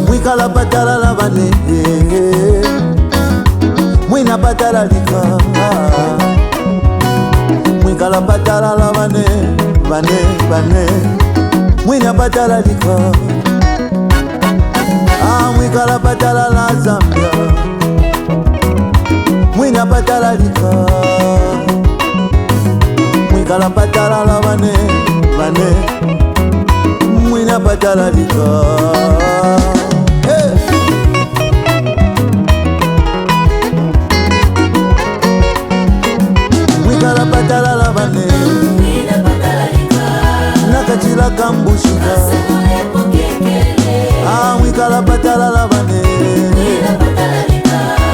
Mwikala patala la bane, mwina patala lika. Mwikala patala la bane, bane, mwina patala lika. Mwikala patala la Zambia, mwina patala lika. Mwikala patala la bane, mwina patala lika. Mwikala patala la bane, nakachila kambushika. Mwikala patala la bane,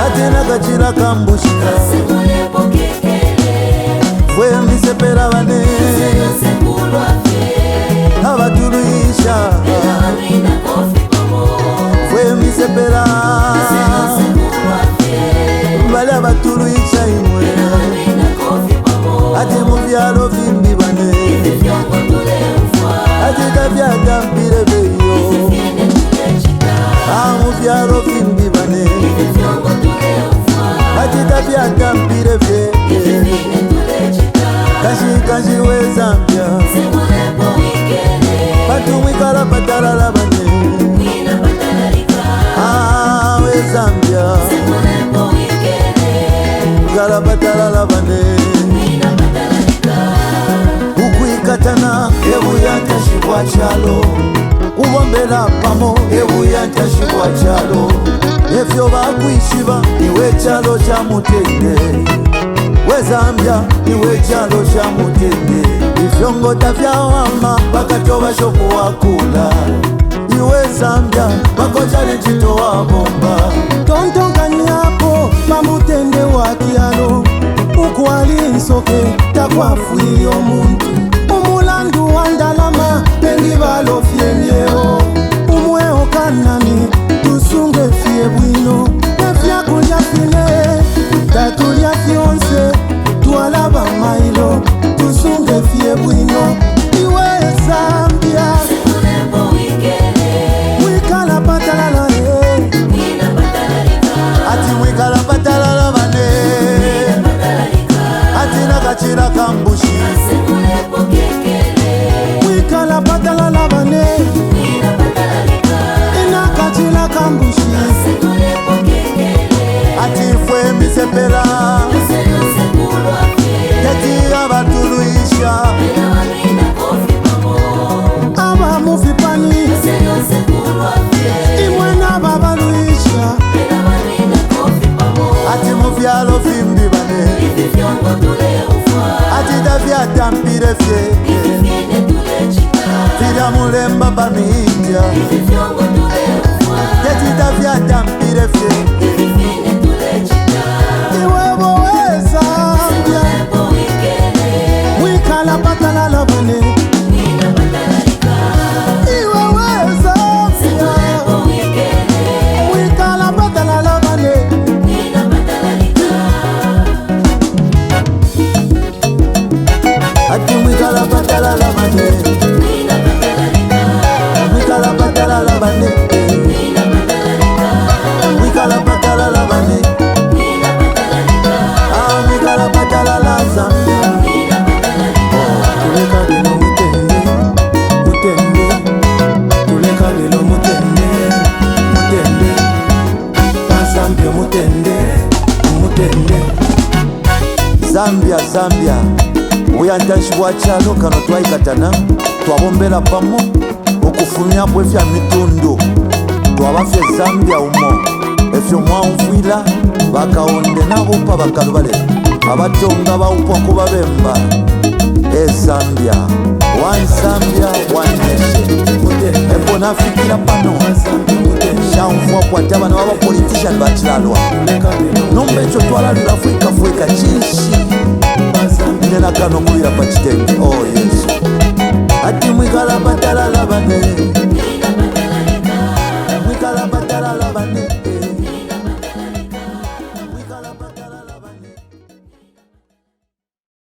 ate nakachila kambushika. Fwe misepera bane, abatuluisha. Fwe misepera bale abatuluisha imwe. Ati muvyalo vimbi bane, ati tavyata mpire beyo. Muvyalo vimbi bane, ati tavyata mpire vye. Kashi we Zambia, patu mwikala patala la bane. We Zambia, mwikala patala la bane. Ukuikatana ebuya tashibwa chalo, kubombela pamo ebuya tashibwa chalo. Efyo bakwishiba iwe chalo cha mutende, we Zambia iwe chalo cha mutende. Ifyongota vya wama bakatoba shoku wakula, iwe Zambia bakochale chito wa bomba. Tontongani hapo mamutende wa kialo, ukwali nsoke takwafu iyo muntu. Umulandu wandalama pengi balo fiemyeo, umweo kanani tusunge fie bwino. Nefya kulya fine, tatulya fionse, tualaba mailo, tusunge fie bwino. Iwe Zambia, mwikala patala la ati mwikala patala la bane, ati nakachila kambushi. Mwikala patala la bane, inakachila kambushi. Ati fwe misepela, yati abatuluisha. Aba mufipani, imwena babaluisha. Ati muvyalo vimbi bane, ati tavyata mpire vye. Vila mulemba bamija, yati tavyata mpire vye. Iwe bowe Zambia, mwikala patala la bane. Iwe we Zambia, mwikala patala la bane. Ati mwikala patala la bane, mwikala patala la bane, mwikala patala la bane. Mwikala patala la Zambia. Tuleka bino mutende, mutende. Tuleka bino mutende, mutende. Zambia mutende, mutende. Zambia uyantashibwa chalo kano twaikatana twabombela pamo okufumya bwefya mitundu twabafye Zambia umo efyo mwanvwila bakaonde nabupa bakalubale abatonga bawupwako babemba Zambia one Zambia one nation epo nafikira pano shanfwa kwata bana baba politician bachilalwa nombe ekyo twalalira Afrika fweka chishi nena kano kubira pa kitenge oh yes ati mwikala patala la bane